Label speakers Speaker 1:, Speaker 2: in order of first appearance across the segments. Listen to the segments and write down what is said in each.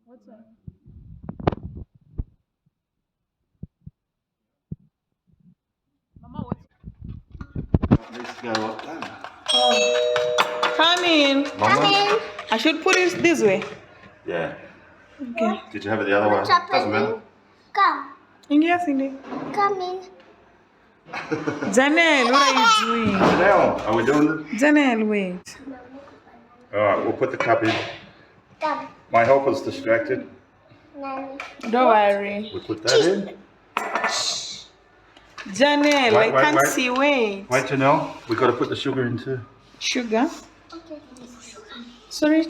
Speaker 1: What's that? Mama, what's
Speaker 2: Let's go like that.
Speaker 1: Come in.
Speaker 2: Mama?
Speaker 1: I should put it this way.
Speaker 2: Yeah.
Speaker 1: Okay.
Speaker 2: Did you have it the other way? Doesn't matter.
Speaker 3: Come.
Speaker 1: Yes, Cindy.
Speaker 3: Come in.
Speaker 1: Janelle, what are you doing?
Speaker 2: Janelle, are we doing this?
Speaker 1: Janelle, wait.
Speaker 2: Alright, we'll put the cup in.
Speaker 3: Come.
Speaker 2: My helper's distracted.
Speaker 3: Nanny.
Speaker 1: Don't worry.
Speaker 2: We put that in.
Speaker 1: Janelle,
Speaker 2: Wait,
Speaker 1: I can't
Speaker 2: wait.
Speaker 1: see. Wait.
Speaker 2: Wait, Janelle, we've got to put the sugar in too.
Speaker 1: Sugar?
Speaker 3: Okay.
Speaker 1: Sorry.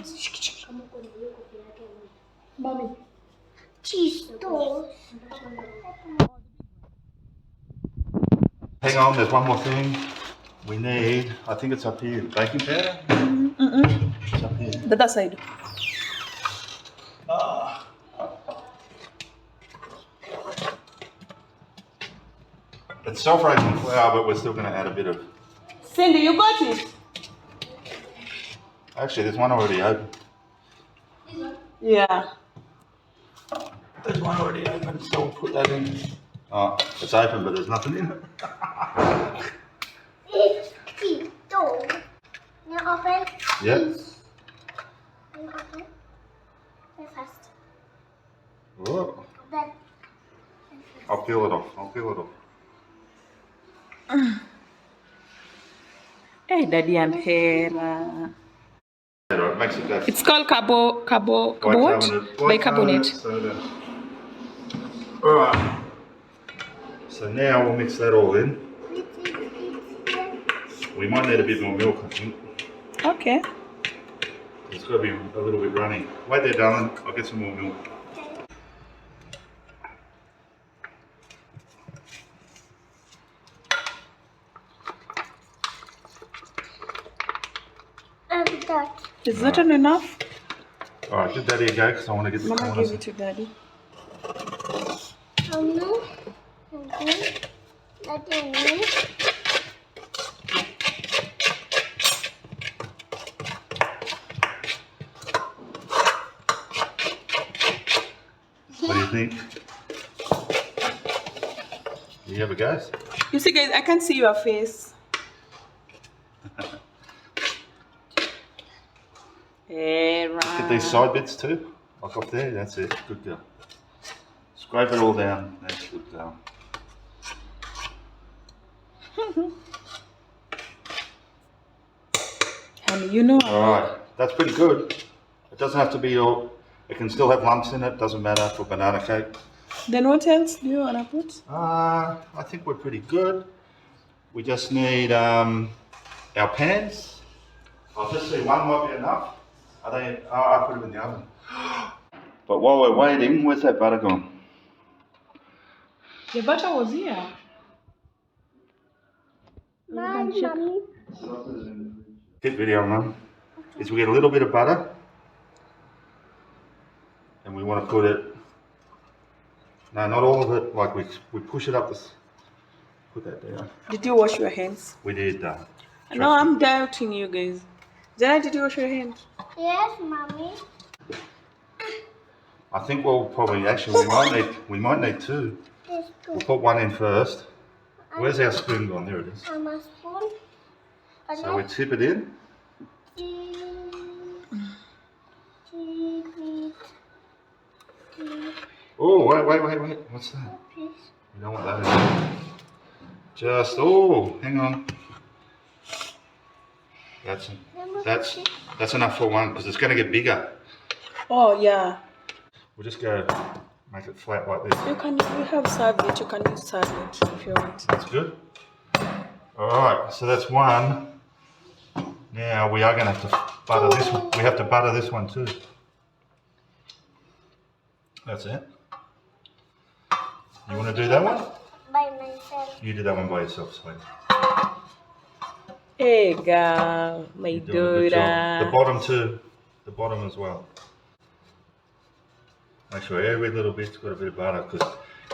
Speaker 3: Mommy. Cheese toast.
Speaker 2: Hang on, there's one more thing. We need, I think it's up here, baking powder. It's up here.
Speaker 1: The other side.
Speaker 2: Ah. It's self-raising flour, but we're still going to add a bit of.
Speaker 1: Cindy, you got it?
Speaker 2: Actually, there's one already open.
Speaker 1: Yeah.
Speaker 2: There's one already open, so we'll put that in. Oh, it's open, but there's nothing in it.
Speaker 3: It's cheese toast. You open?
Speaker 2: Yep.
Speaker 3: You open? Very fast.
Speaker 2: Oh,
Speaker 3: Then.
Speaker 2: I'll peel it off.
Speaker 1: Hey, Daddy and Hera.
Speaker 2: It makes it go.
Speaker 1: It's called bicarbonate.
Speaker 2: Soda. Alright. So now we'll mix that all in. We might need a bit more milk, I think.
Speaker 1: Okay.
Speaker 2: It's got to be a little bit runny. Wait there, darling. I'll get some more milk.
Speaker 3: That.
Speaker 1: Is that enough?
Speaker 2: Alright, give Daddy a go because I want to get the
Speaker 1: Mama,
Speaker 2: corners.
Speaker 1: give it to Daddy.
Speaker 3: No. That is
Speaker 2: What do you think? Do you have a go?
Speaker 1: You see, guys, I can't see your face. Hera.
Speaker 2: Get these side bits too. Like off there. That's it. Good girl. Scrape it all down. That's good girl.
Speaker 1: Honey, you know.
Speaker 2: Alright, that's pretty good. It doesn't have to be all, it can still have lumps in it, doesn't matter for banana cake.
Speaker 1: Then what else do you want to put?
Speaker 2: I think we're pretty good. We just need our pans. I'll just see one might be enough. Are they? Oh, I put them in the oven. But while we're waiting, where's that butter gone?
Speaker 1: The butter was here.
Speaker 3: Mommy.
Speaker 2: Tip video, Mum, is we get a little bit of butter and we want to put it, no, not all of it, like we push it up this, put that down.
Speaker 1: Did you wash your hands?
Speaker 2: We did,
Speaker 1: No, I'm doubting you guys. Jenna, did you wash your hands?
Speaker 3: Yes, Mommy.
Speaker 2: I think we'll probably, actually, we might need two.
Speaker 3: This
Speaker 2: We'll
Speaker 3: too.
Speaker 2: put one in first. Where's our spoon gone? There it is.
Speaker 3: I'm a spoon. And
Speaker 2: So we tip it in. Oh, wait. What's that? You don't want that in there. Just, oh, hang on. That's enough for one because it's going to get bigger.
Speaker 1: Oh, yeah.
Speaker 2: We'll just go make it flat like this.
Speaker 1: You have serviette. You can use serviette if you want.
Speaker 2: That's good. Alright, so that's one. Now we are going to have to butter this one. We have to butter this one too. That's it. You want to do that one?
Speaker 3: by myself.
Speaker 2: You do that one by yourself, sweet.
Speaker 1: Hey, girl, my
Speaker 2: You're doing a good job. The
Speaker 1: daughter.
Speaker 2: bottom too. The bottom as well. Make sure every little bit's got a bit of butter because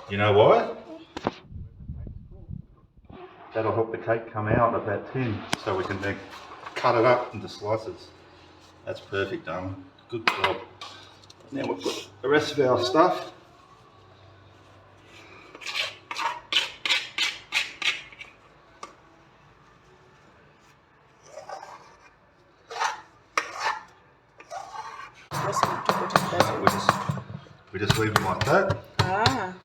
Speaker 2: you know why? That'll help the cake come out of that tin, so we can then cut it up into slices. That's perfect, darling. Good job. Now we'll put the rest of our stuff. We just leave them like that.
Speaker 1: Ah.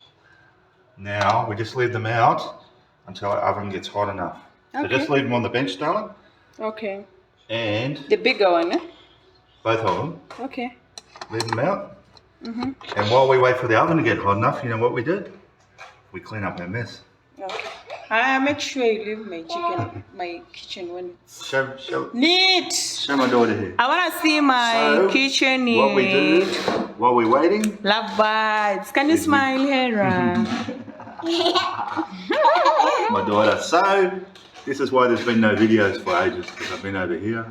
Speaker 2: Now we just leave them out until our oven gets hot enough. So just leave them on the bench, darling.
Speaker 1: Okay.
Speaker 2: And
Speaker 1: The bigger one, eh?
Speaker 2: both of them.
Speaker 1: Okay.
Speaker 2: Leave them out. And while we wait for the oven to get hot enough, you know what we do? We clean up our mess.
Speaker 1: Okay. I make sure you leave my kitchen when it's
Speaker 2: Show
Speaker 1: neat.
Speaker 2: my daughter here.
Speaker 1: I want to see my kitchen neat.
Speaker 2: What we do while we're waiting.
Speaker 1: Love vibes. Can you smile, Hera?
Speaker 2: My daughter. So this is why there's been no videos for ages, because I've been over here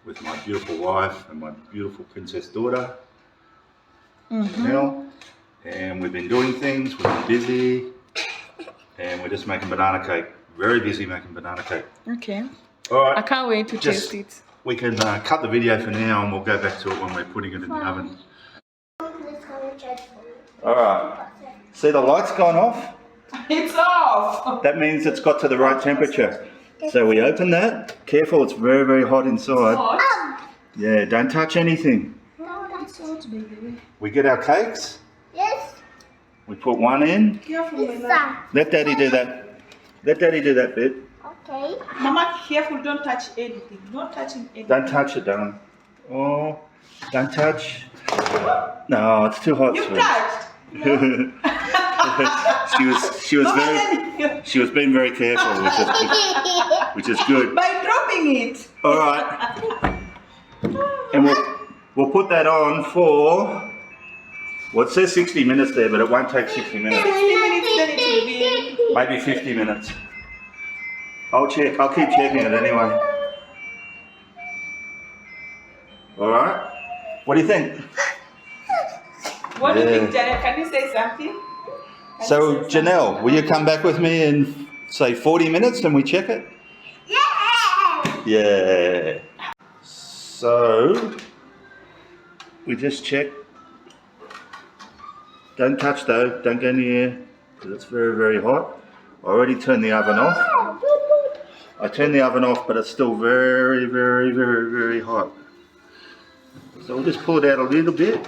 Speaker 2: with my beautiful wife and my beautiful princess daughter, Janelle, and we've been doing things. We've been busy, and we're just making banana cake. Very busy making banana cake.
Speaker 1: Okay.
Speaker 2: All right.
Speaker 1: I can't wait to taste it.
Speaker 2: We can cut the video for now, and we'll go back to it when we're putting it in the oven. All right. See, the light's gone off.
Speaker 1: It's off.
Speaker 2: That means it's got to the right temperature. So we open that. Careful, it's very, very hot inside. Yeah, don't touch anything. We get our cakes.
Speaker 3: Yes.
Speaker 2: We put one in.
Speaker 1: Careful,
Speaker 2: Let Daddy do that. Let Daddy do that bit.
Speaker 3: Okay.
Speaker 1: Mama, careful, don't touch anything. Not touching anything.
Speaker 2: Don't touch it, darling. Oh, don't touch. No, it's too hot.
Speaker 1: You
Speaker 2: sweet.
Speaker 1: touched.
Speaker 2: she was being very careful, which is good.
Speaker 1: By dropping it.
Speaker 2: All right. And we'll put that on for, well, it says 60 minutes there, but it won't take 60 minutes.
Speaker 1: 60 minutes, then it will be.
Speaker 2: Maybe 50 minutes. I'll check. I'll keep checking it anyway. All right. What do you think?
Speaker 1: What do you think, Janelle? Can you say something?
Speaker 2: So, Janelle, will you come back with me in, say, 40 minutes and we check it?
Speaker 3: Yeah.
Speaker 2: Yeah. So, we just check. Don't touch though. Don't go near, because it's very, very hot. I already turned the oven off. I turned the oven off, but it's still very, very, very, very hot. So we'll just pull it out a little bit.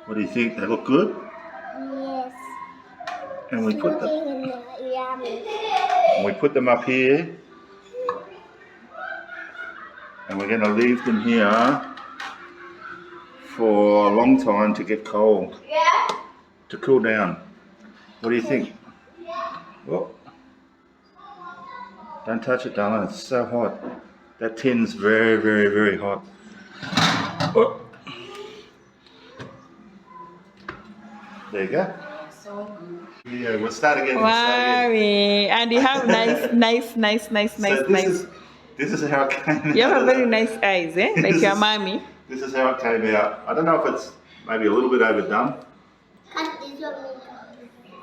Speaker 2: What do you think? They look good?
Speaker 3: Yes.
Speaker 2: And we put them.
Speaker 3: Yummy.
Speaker 2: We put them up here. And we're going to leave them here for a long time to get cold.
Speaker 3: Yeah.
Speaker 2: To cool down. What do you think? Oh. Don't touch it, darling. It's so hot. That tin's very, very, very hot. Oh. There you go. Yeah, we'll start again.
Speaker 1: Wow, and you have nice.
Speaker 2: This is how it came out.
Speaker 1: You have a very nice eyes, eh? Like your mommy.
Speaker 2: This is how it came out. I don't know if it's maybe a little bit overdone.
Speaker 3: Cut this one.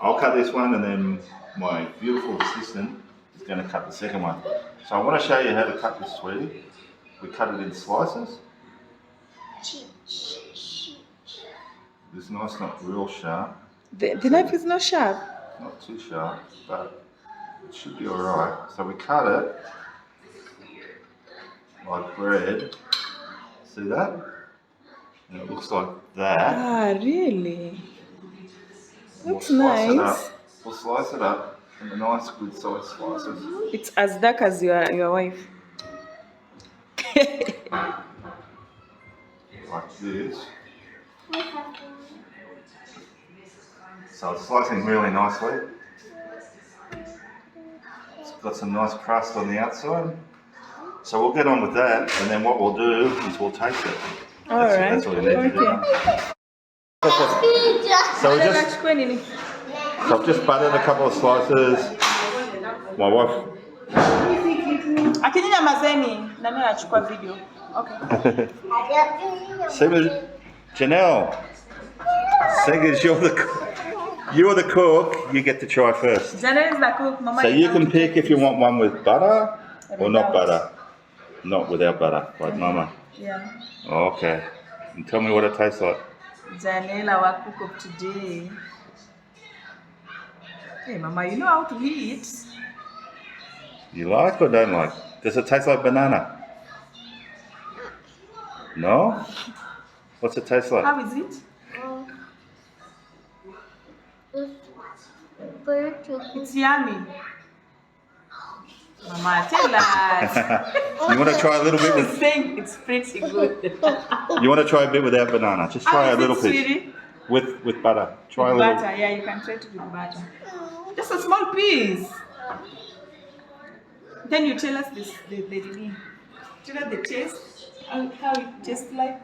Speaker 2: I'll cut this one, and then my beautiful assistant is going to cut the second one. So I want to show you how to cut this, sweetie. We cut it in slices. This knife's not real sharp.
Speaker 1: The knife is not sharp.
Speaker 2: Not too sharp, but it should be alright. So we cut it like bread. See that? And it looks like that.
Speaker 1: Ah, really?
Speaker 2: And
Speaker 1: That's
Speaker 2: we'll slice it
Speaker 1: nice.
Speaker 2: up. We'll slice it up into nice, good sized slices.
Speaker 1: It's as dark as your wife.
Speaker 2: Like this. So it's slicing really nicely. It's got some nice crust on the outside. So we'll get on with that, and then what we'll do is we'll taste it. That's what we need to do. So I've just buttered a couple of slices. My wife.
Speaker 1: Akininya mazeni, nani anachukua video. Okay.
Speaker 2: Janelle, seeing as you're the cook. You're the cook. You get to try first.
Speaker 1: Janelle is the cook. Mama,
Speaker 2: So you
Speaker 1: have
Speaker 2: can
Speaker 1: to
Speaker 2: pick if you want one with butter or not
Speaker 1: Without.
Speaker 2: butter. Not without butter, like Mama.
Speaker 1: Yeah.
Speaker 2: Okay. And tell me what it tastes like.
Speaker 1: Janelle, our cook of today. Hey, Mama, you know how to eat.
Speaker 2: You like or don't like? Does it taste like banana? No? What's it taste like?
Speaker 1: How is it?
Speaker 3: It's very good.
Speaker 1: It's yummy. Mama, tell us.
Speaker 2: You want to try a little bit
Speaker 1: She's
Speaker 2: with?
Speaker 1: saying it's pretty good.
Speaker 2: You want to try a bit without banana? Just try
Speaker 1: How
Speaker 2: a
Speaker 1: is
Speaker 2: little
Speaker 1: it,
Speaker 2: piece
Speaker 1: sweetie?
Speaker 2: with butter. Try
Speaker 1: With
Speaker 2: a little.
Speaker 1: butter, yeah, you can try it with butter. Just a small piece. Then you tell us this, tell us the taste, how it tastes like.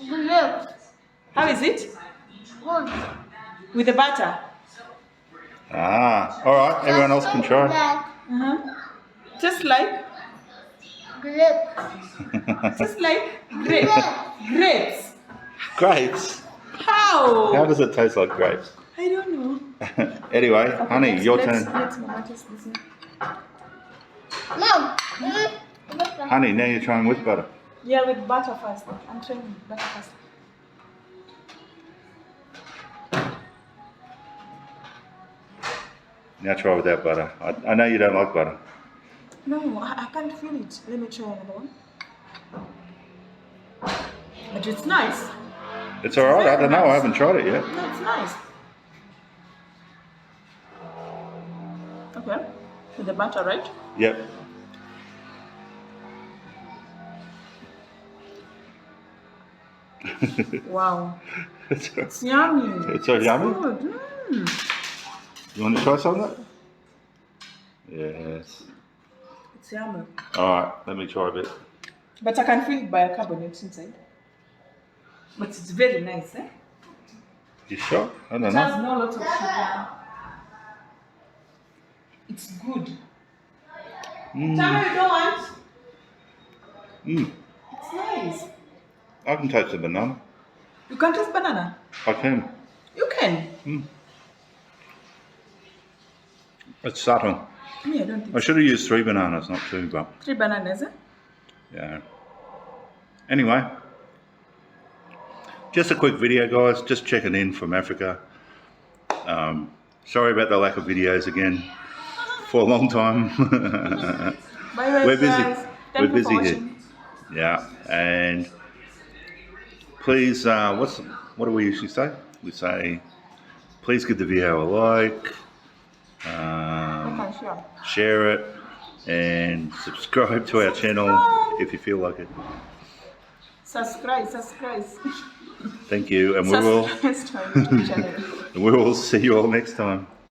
Speaker 3: Good.
Speaker 1: How is it?
Speaker 3: Good.
Speaker 1: With the butter.
Speaker 2: Ah, all right. Everyone else can try.
Speaker 1: Uh-huh. Just like, just like grapes.
Speaker 2: Grapes.
Speaker 1: How?
Speaker 2: How does it taste like grapes?
Speaker 1: I don't know.
Speaker 2: Anyway,
Speaker 1: Okay,
Speaker 2: honey, your
Speaker 1: let's,
Speaker 2: turn.
Speaker 1: Let's Mama taste this.
Speaker 3: Mom.
Speaker 2: Honey, now you're trying with butter.
Speaker 1: Yeah, with butter first. I'm trying with butter first.
Speaker 2: Now try without butter. I know you don't like butter.
Speaker 1: No, I can't feel it. Let me try another one. But it's nice.
Speaker 2: It's all right. I don't know. I haven't tried it yet.
Speaker 1: No, it's nice. Okay. With the butter, right?
Speaker 2: Yep.
Speaker 1: Wow.
Speaker 2: It's
Speaker 1: It's yummy.
Speaker 2: It's so yummy.
Speaker 1: Good.
Speaker 2: You want to try some of that? Yes.
Speaker 1: It's yummy.
Speaker 2: All right. Let me try a bit.
Speaker 1: But I can feel bicarbonate inside. But it's very nice, eh?
Speaker 2: You sure? I don't
Speaker 1: It
Speaker 2: know.
Speaker 1: has no lot of sugar. It's good. Tell me you don't want?
Speaker 2: Mm.
Speaker 1: It's nice.
Speaker 2: I can taste the banana.
Speaker 1: You can taste banana.
Speaker 2: I can.
Speaker 1: You can.
Speaker 2: Mm. It's subtle.
Speaker 1: Me, I don't think
Speaker 2: I should have used 3 bananas, not 2, but
Speaker 1: 3 bananas, eh?
Speaker 2: yeah. Anyway, just a quick video, guys. Just checking in from Africa. Sorry about the lack of videos again for a long time.
Speaker 1: Bye,
Speaker 2: We're busy.
Speaker 1: guys.
Speaker 2: We're
Speaker 1: Thank you for
Speaker 2: busy here.
Speaker 1: watching.
Speaker 2: Yeah, and please, what do we usually say? We say, please give the video a like,
Speaker 1: Okay, sure.
Speaker 2: share it, and subscribe to our channel if you feel like it.
Speaker 1: Subscribe.
Speaker 2: Thank you, and we will
Speaker 1: Subscribe to our YouTube channel.
Speaker 2: we will see you all next time.